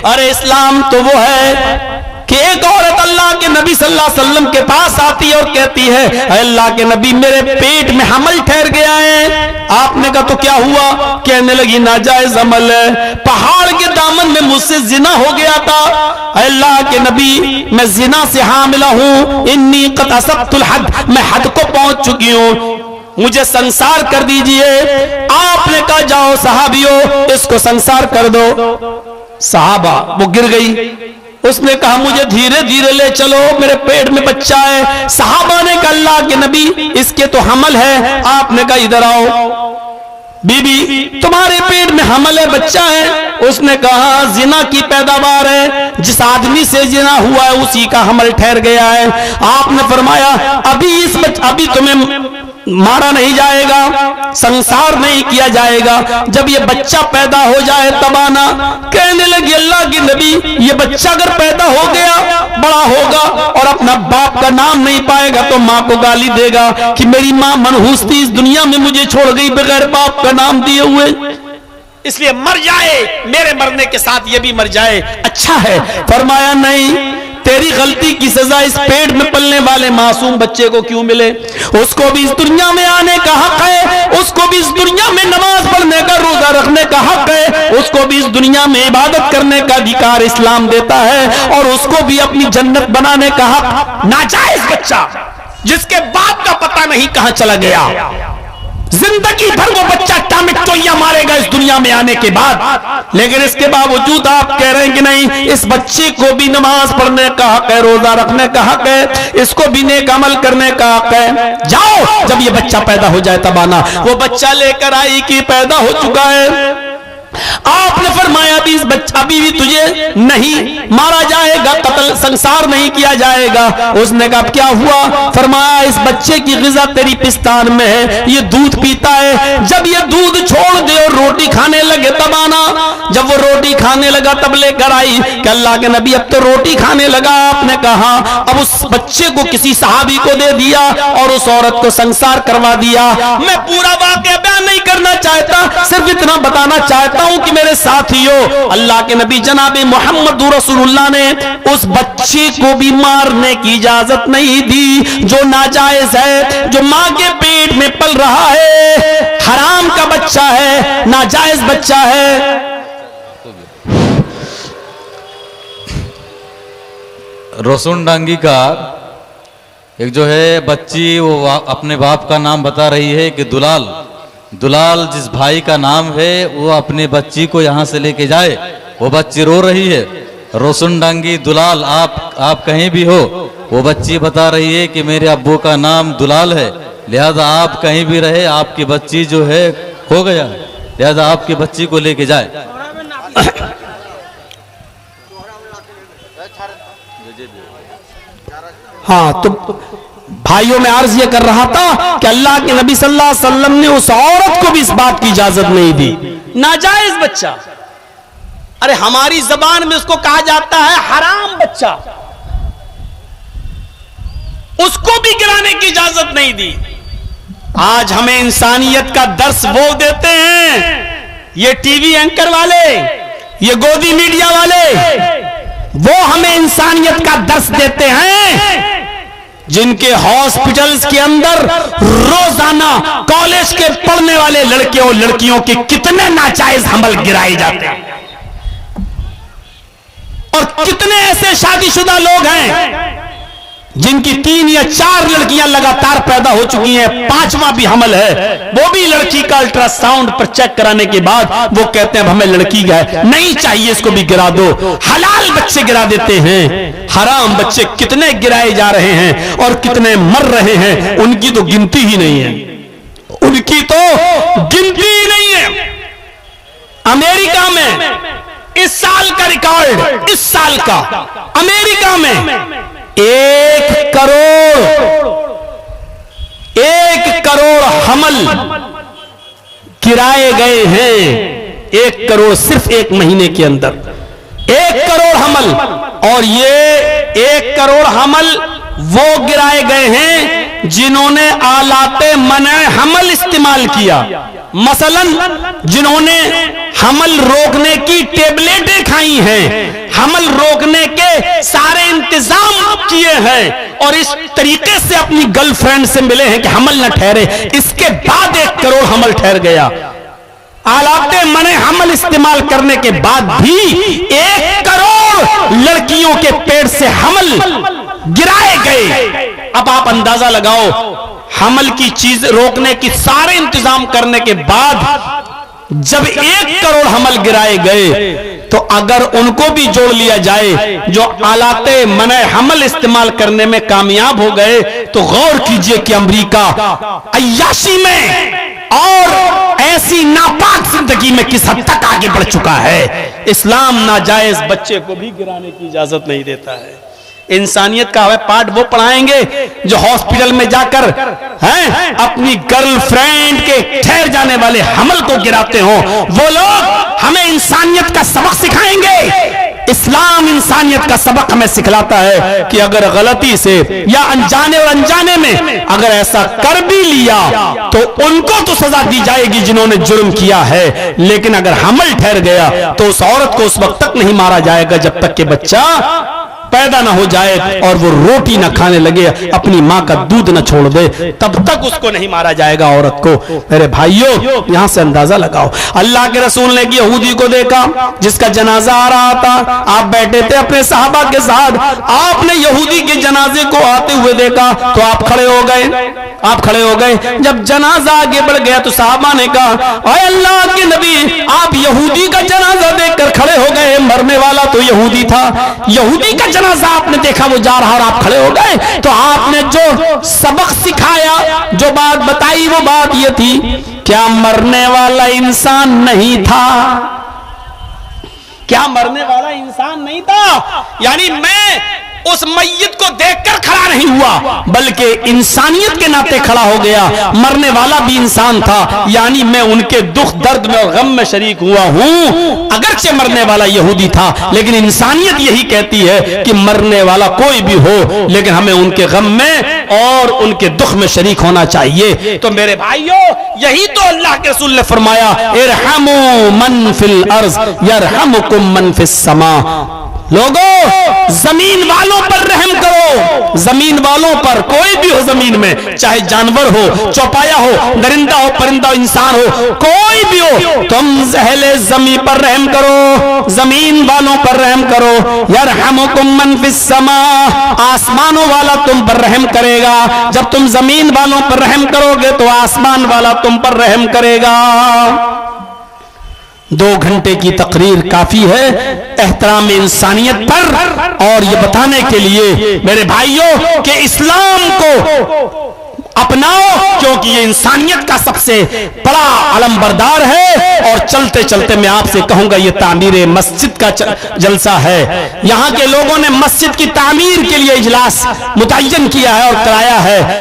अरे इस्लाम तो वो है कि एक औरत अल्लाह के नबी सल्लल्लाहु अलैहि वसल्लम के पास आती है और कहती है, अल्लाह के नबी मेरे पेट में हमल ठहर गया है। आपने कहा तो क्या हुआ? कहने लगी नाजायज अमल है, पहाड़ के दामन में मुझसे जिना हो गया था। अल्लाह के नबी मैं जिना से हामिला हूं, इन्नी क़द असब्तुल हद, मैं हद को पहुंच चुकी हूं, मुझे संसार कर दीजिए। आपने कहा जाओ सहाबियों इसको संसार कर दो। सहाबा वो गिर गई, उसने कहा मुझे धीरे धीरे ले चलो, मेरे पेट में बच्चा है। सहाबा ने कहा अल्लाह के नबी इसके तो हमल है। आपने कहा इधर आओ बीबी, तुम्हारे पेट में हमल है, बच्चा है। उसने कहा जिना की पैदावार है, जिस आदमी से जिना हुआ है उसी का हमल ठहर गया है। आपने फरमाया अभी तुम्हें मारा नहीं जाएगा, संसार नहीं किया जाएगा, जब ये बच्चा पैदा हो जाए तब आना। कहने लगी अल्लाह की नबी ये बच्चा अगर पैदा हो गया, बड़ा होगा और अपना बाप का नाम नहीं पाएगा तो माँ को गाली देगा कि मेरी माँ मनहूस थी, इस दुनिया में मुझे छोड़ गई बगैर बाप का नाम दिए हुए, इसलिए मर जाए, मेरे मरने के साथ ये भी मर जाए, अच्छा है। फरमाया नहीं, तेरी गलती की सजा इस पेट में पलने वाले मासूम बच्चे को क्यों मिले? उसको भी इस दुनिया में आने का हक है, उसको भी इस दुनिया में नमाज पढ़ने का, रोजा रखने का हक है, उसको भी इस दुनिया में इबादत करने का अधिकार इस्लाम देता है, और उसको भी अपनी जन्नत बनाने का हक। नाजायज बच्चा जिसके बाप का पता नहीं कहां चला गया, जिंदगी भर वो बच्चा टामिक टोइया मारेगा इस दुनिया में आने के बाद, लेकिन इसके बावजूद आप कह रहे हैं कि नहीं इस बच्चे को भी नमाज पढ़ने का हक है, रोजा रखने का हक है, इसको भी नेक अमल करने का हक है। जाओ जब ये बच्चा पैदा हो जाए तब आना। वो बच्चा लेकर आई कि पैदा हो चुका है। आपने फरमाया अभी भी तुझे नहीं मारा जाएगा, कत्ल संसार नहीं किया जाएगा। उसने कहा क्या हुआ? फरमाया इस बच्चे की ग़िज़ा तेरी पिस्तान में है, ये दूध पीता है, जब ये दूध छोड़ दे और रोटी खाने लगे तब आना। जब वो रोटी खाने लगा तब लेकर आई कि अल्लाह के नबी अब तो रोटी खाने लगा। आपने कहा अब उस बच्चे को किसी सहाबी को दे दिया और उस औरत को संसार करवा दिया। मैं पूरा वाक़या बयान नहीं करना चाहता, सिर्फ इतना बताना चाहता हूं कि मेरे साथियों अल्लाह के नबी जनाब मोहम्मद रसूलुल्लाह ने उस बच्चे को भी मारने की इजाजत नहीं दी जो नाजायज है, जो मां के पेट में पल रहा है, हराम का बच्चा है, नाजायज बच्चा है। रोशनडांगी का एक जो है बच्ची वो अपने बाप का नाम बता रही है कि दुलाल जिस भाई का नाम है वो अपने बच्ची को यहाँ से लेके जाए। वो बच्ची रो रही है, रोशनडांगी दुलाल आप कहीं भी हो। वो बच्ची बता रही है कि मेरे अब्बू का नाम दुलाल है, लिहाजा आप कहीं भी रहे, आपकी बच्ची जो है खो गया है, लिहाजा आपकी बच्ची को लेके जाए। हाँ तो भाइयों में अर्ज ये कर रहा था कि अल्लाह के नबी सल्लल्लाहु अलैहि वसल्लम ने उस औरत को भी इस बात की इजाजत नहीं दी। नाजायज बच्चा, अरे हमारी जबान में उसको कहा जाता है हराम बच्चा, उसको भी गिराने की इजाजत नहीं दी। आज हमें इंसानियत का दर्स वो देते हैं, ये टीवी एंकर वाले, ये गोदी मीडिया वाले, वो हमें इंसानियत का दर्स देते हैं जिनके हॉस्पिटल्स के अंदर रोजाना कॉलेज के पढ़ने वाले लड़के और लड़कियों के कितने नाजायज हमल गिराए जाते हैं, और कितने ऐसे शादीशुदा लोग हैं जिनकी 3 या 4 लड़कियां लगातार पैदा हो चुकी हैं, 5वां भी हमल है, वो भी लड़की का अल्ट्रासाउंड पर चेक कराने के बाद वो कहते हैं हमें लड़की है नहीं चाहिए, इसको भी गिरा दो। हलाल बच्चे गिरा देते हैं, हराम बच्चे कितने गिराए जा रहे हैं और कितने मर रहे हैं उनकी तो गिनती ही नहीं है, उनकी तो गिनती ही नहीं है। अमेरिका में इस साल का रिकॉर्ड, इस साल का अमेरिका में 1 करोड़ हमल गिराए गए हैं। 1 करोड़ सिर्फ 1 महीने के अंदर 1 करोड़ हमल, और ये 1 करोड़ हमल वो गिराए गए हैं जिन्होंने आलाते मने हमल इस्तेमाल किया, मसलन जिन्होंने हमल रोकने की टेबलेटें खाई हैं, हमल रोकने के सारे इंतजाम किए हैं और इस तरीके से अपनी गर्लफ्रेंड से मिले हैं कि हमल न ठहरे, इसके बाद 1 करोड़ हमल ठहर गया। आलाते मने हमल इस्तेमाल करने के बाद भी 1 करोड़ लड़कियों के पेट से हमल गिराए गए। अब आप अंदाजा लगाओ, हमल की चीज रोकने की सारे इंतजाम करने के बाद जब 1 करोड़ हमल गिराए गए, तो अगर उनको भी जोड़ लिया जाए जो आलाते मने हमल इस्तेमाल करने में कामयाब हो गए, तो गौर कीजिए कि अमेरिका अय्याशी में और ऐसी नापाक जिंदगी में किस हद तक आगे बढ़ चुका है। इस्लाम नाजायज बच्चे को भी गिराने की इजाजत नहीं देता है। इंसानियत का हमें पाठ वो पढ़ाएंगे जो हॉस्पिटल में जाकर हैं अपनी गर्लफ्रेंड के ठहर जाने वाले हमल को गिराते हो, वो लोग हमें इंसानियत का सबक सिखाएंगे। इस्लाम इंसानियत का सबक हमें सिखलाता है कि अगर गलती से या अनजाने और अनजाने में अगर ऐसा कर भी लिया तो उनको तो सजा दी जाएगी जिन्होंने जुर्म किया है, लेकिन अगर हमल ठहर गया तो उस औरत को उस वक्त तक नहीं मारा जाएगा जब तक कि बच्चा पैदा ना हो जाए और वो रोटी ना खाने लगे, अपनी माँ का दूध ना छोड़ दे, तब तक उसको नहीं मारा जाएगा औरत को। मेरे भाइयों, यहां से अंदाजा लगाओ, अल्लाह के रसूल ने एक यहूदी को देखा जिसका जनाजा आ रहा था। आप बैठे थे अपने सहाबा के साथ, आपने यहूदी के जनाजे को आते हुए देखा तो आप खड़े हो गए। आप खड़े हो गए। जब जनाजा आगे बढ़ गया तो सहाबा ने कहा, ओए अल्लाह के नबी, आप यहूदी का जनाजा देखकर खड़े हो गए, मरने वाला तो यहूदी था। यहूदी का जनाजा आपने देखा, वो जा रहा और आप खड़े हो गए। तो आपने जो सबक सिखाया, जो बात बताई, वो बात ये थी, क्या मरने वाला इंसान नहीं था? क्या मरने वाला इंसान नहीं था? यानी मैं उस मय्यत को देखकर खड़ा नहीं हुआ, बल्कि इंसानियत के नाते खड़ा हो गया। मरने वाला भी इंसान था, यानी मैं उनके दुख दर्द में और गम में शरीक हुआ हूं। अगरचे मरने वाला यहूदी था, लेकिन इंसानियत यही कहती है कि मरने वाला कोई भी हो, लेकिन हमें उनके गम में और उनके दुख में शरीक होना चाहिए। तो मेरे भाइयों, यही तो अल्लाह के रसूल ने फरमाया, इरहमू मन फिल अर्ज यरहमुकुम मन फिस समा। लोगों, जमीन वालों पर रहम करो, जमीन वालों पर, कोई भी हो जमीन में, चाहे जानवर हो, चौपाया हो, दरिंदा हो, परिंदा हो, इंसान हो, कोई भी हो, तुम अहले जमीन पर रहम करो, जमीन वालों पर रहम करो। यरहमुकुम मन फिस समा, आसमानों वाला तुम पर रहम करेगा। जब तुम जमीन वालों पर रहम करोगे तो आसमान वाला तुम पर रहम करेगा। 2 घंटे की तकरीर काफी है एहतराम इंसानियत पर, और ये बताने के लिए मेरे भाइयों कि इस्लाम को अपनाओ, क्योंकि ये इंसानियत का सबसे बड़ा अलमबरदार है। और चलते चलते मैं आपसे कहूंगा, ये तामीर मस्जिद का जलसा है। यहाँ के लोगों ने मस्जिद की तामीर के लिए इजलास मुतय्यन किया है और कराया है।